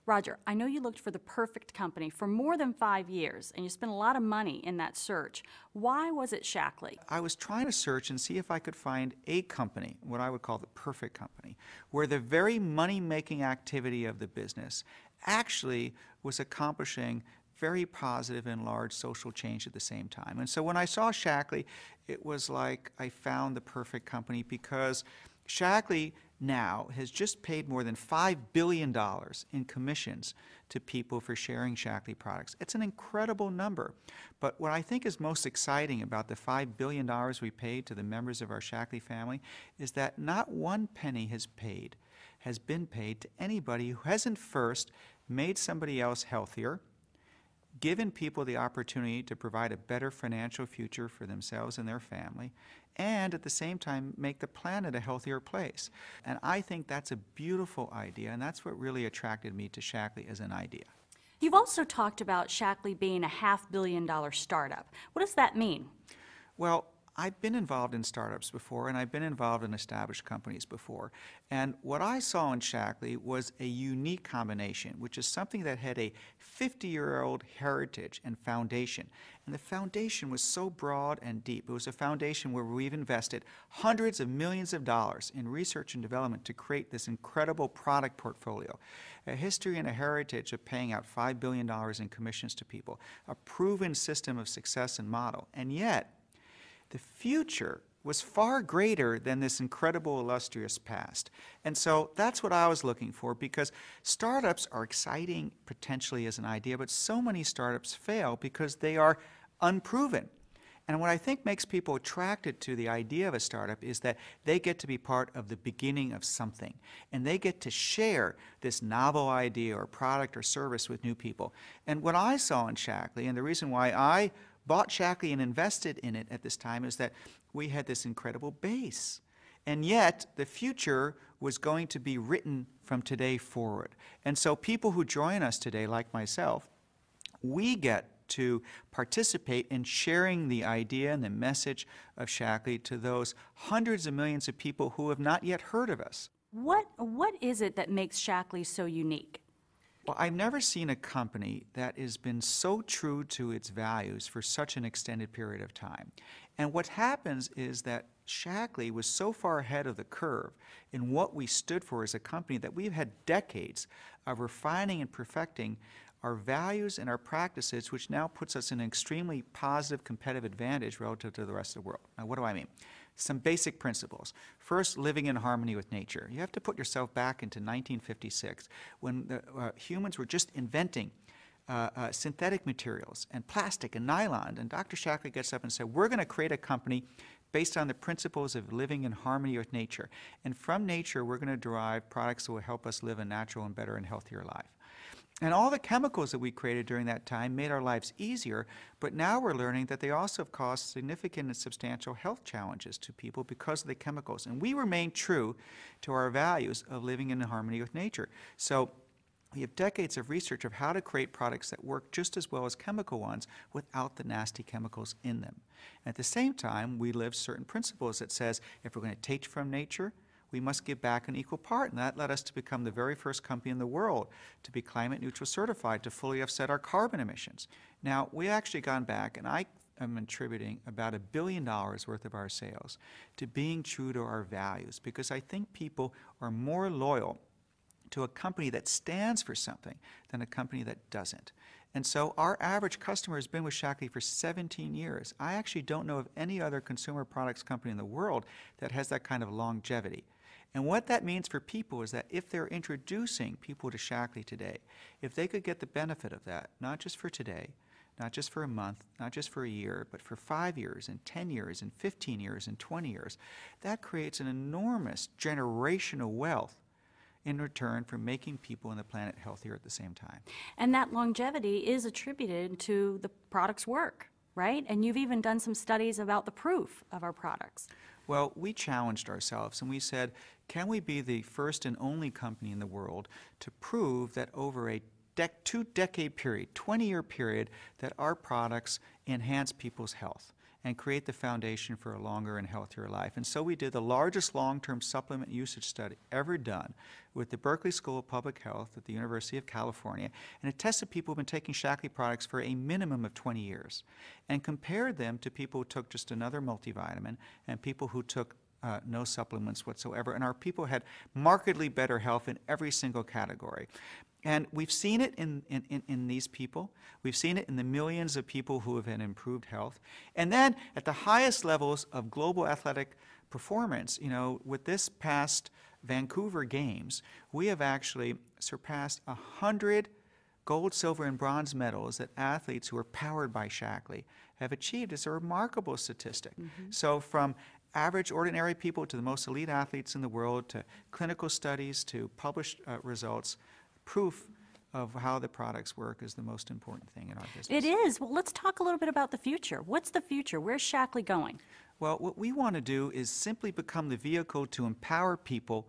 Roger, I know you looked for the perfect company for more than 5 years, and you spent a lot of money in that search. Why was it Shaklee? I was trying to search and see if I could find a company, what I would call the perfect company, where the very money-making activity of the business actually was accomplishing very positive and large social change at the same time. And so when I saw Shaklee, it was like I found the perfect company, because Shaklee now has just paid more than $5 billion in commissions to people for sharing Shaklee products. It's an incredible number. But what I think is most exciting about the $5 billion we paid to the members of our Shaklee family is that not one penny has been paid to anybody who hasn't first made somebody else healthier, given people the opportunity to provide a better financial future for themselves and their family, and at the same time make the planet a healthier place. And I think that's a beautiful idea, and that's what really attracted me to Shaklee as an idea. You've also talked about Shaklee being a $500 million startup. What does that mean? Well, I've been involved in startups before, and I've been involved in established companies before. And what I saw in Shaklee was a unique combination, which is something that had a 50-year-old heritage and foundation. And the foundation was so broad and deep. It was a foundation where we've invested hundreds of millions of dollars in research and development to create this incredible product portfolio. A history and a heritage of paying out $5 billion in commissions to people, a proven system of success and model. And yet, the future was far greater than this incredible, illustrious past. And so that's what I was looking for, because startups are exciting potentially as an idea, but so many startups fail because they are unproven. And what I think makes people attracted to the idea of a startup is that they get to be part of the beginning of something, and they get to share this novel idea or product or service with new people. And what I saw in Shaklee, and the reason why I bought Shaklee and invested in it at this time, is that we had this incredible base. And yet, the future was going to be written from today forward. And so people who join us today, like myself, we get to participate in sharing the idea and the message of Shaklee to those hundreds of millions of people who have not yet heard of us. What is it that makes Shaklee so unique? Well, I've never seen a company that has been so true to its values for such an extended period of time. And what happens is that Shaklee was so far ahead of the curve in what we stood for as a company that we've had decades of refining and perfecting our values and our practices, which now puts us in an extremely positive competitive advantage relative to the rest of the world. Now, what do I mean? Some basic principles. First, living in harmony with nature. You have to put yourself back into 1956, when the, humans were just inventing synthetic materials and plastic and nylon. And Dr. Shaklee gets up and said, we're going to create a company based on the principles of living in harmony with nature. And from nature, we're going to derive products that will help us live a natural and better and healthier life. And all the chemicals that we created during that time made our lives easier, but now we're learning that they also have caused significant and substantial health challenges to people because of the chemicals. And we remain true to our values of living in harmony with nature. So we have decades of research of how to create products that work just as well as chemical ones without the nasty chemicals in them. And at the same time, we live certain principles that says if we're going to take from nature, we must give back an equal part, and that led us to become the very first company in the world to be climate neutral certified, to fully offset our carbon emissions. Now, we actually gone back, and I am attributing about $1 billion worth of our sales to being true to our values, because I think people are more loyal to a company that stands for something than a company that doesn't. And so our average customer has been with Shaklee for 17 years. I actually don't know of any other consumer products company in the world that has that kind of longevity. And what that means for people is that if they're introducing people to Shaklee today, if they could get the benefit of that, not just for today, not just for a month, not just for a year, but for 5 years and 10 years and 15 years and 20 years, that creates an enormous generational wealth in return for making people on the planet healthier at the same time. And that longevity is attributed to the product's work, right? And you've even done some studies about the proof of our products. Well, we challenged ourselves and we said, can we be the first and only company in the world to prove that over a two-decade period, 20-year period, that our products enhance people's health? and create the foundation for a longer and healthier life. And so we did the largest long-term supplement usage study ever done with the Berkeley School of Public Health at the University of California, and it tested people who have been taking Shaklee products for a minimum of 20 years and compared them to people who took just another multivitamin and people who took no supplements whatsoever. And our people had markedly better health in every single category. And we've seen it in these people. We've seen it in the millions of people who have had improved health. And then at the highest levels of global athletic performance, you know, with this past Vancouver Games, we have actually surpassed 100 gold, silver, and bronze medals that athletes who are powered by Shaklee have achieved. It's a remarkable statistic. So from average, ordinary people to the most elite athletes in the world, to clinical studies, to published results, proof of how the products work is the most important thing in our business. It is. Well, let's talk a little bit about the future. What's the future? Where's Shaklee going? Well, what we want to do is simply become the vehicle to empower people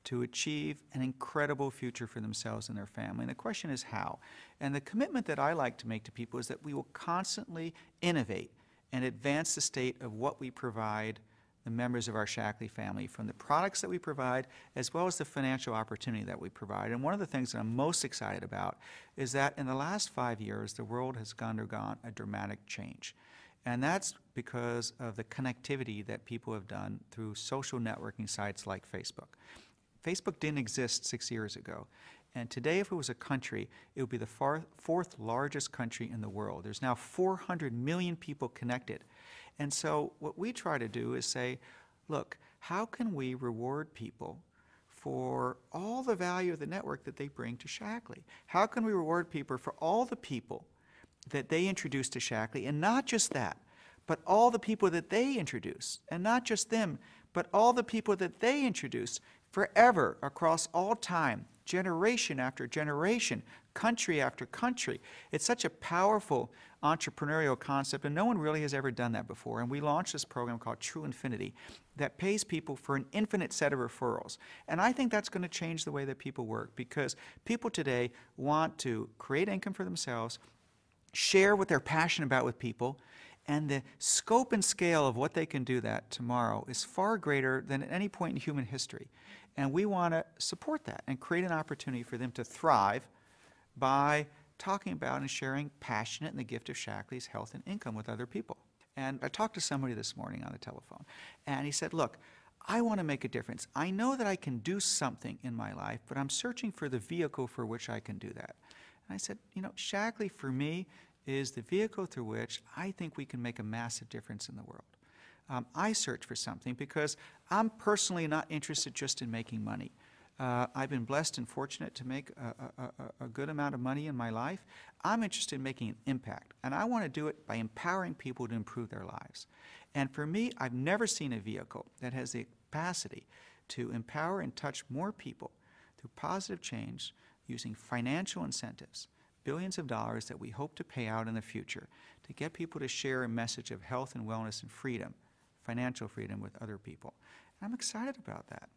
to achieve an incredible future for themselves and their family. And the question is how. And the commitment that I like to make to people is that we will constantly innovate and advance the state of what we provide the members of our Shaklee family, from the products that we provide as well as the financial opportunity that we provide. And one of the things that I'm most excited about is that in the last 5 years, the world has undergone a dramatic change. And that's because of the connectivity that people have done through social networking sites like Facebook. Facebook didn't exist 6 years ago. And today, if it was a country, it would be the fourth largest country in the world. There's now 400 million people connected. And so what we try to do is say, look, how can we reward people for all the value of the network that they bring to Shaklee? How can we reward people for all the people that they introduce to Shaklee, and not just that, but all the people that they introduce, and not just them, but all the people that they introduce forever, across all time, generation after generation, country after country. It's such a powerful entrepreneurial concept, and no one really has ever done that before. And we launched this program called True Infinity that pays people for an infinite set of referrals. And I think that's going to change the way that people work, because people today want to create income for themselves, share what they're passionate about with people, and the scope and scale of what they can do that tomorrow is far greater than at any point in human history. And we want to support that and create an opportunity for them to thrive by talking about and sharing passionate and the gift of Shaklee's health and income with other people. And I talked to somebody this morning on the telephone, and he said, look, I want to make a difference. I know that I can do something in my life, but I'm searching for the vehicle for which I can do that. And I said, you know, Shaklee for me is the vehicle through which I think we can make a massive difference in the world. I search for something because I'm personally not interested just in making money. I've been blessed and fortunate to make a good amount of money in my life. I'm interested in making an impact, and I want to do it by empowering people to improve their lives. And for me, I've never seen a vehicle that has the capacity to empower and touch more people through positive change using financial incentives, billions of dollars that we hope to pay out in the future to get people to share a message of health and wellness and freedom, financial freedom, with other people. And I'm excited about that.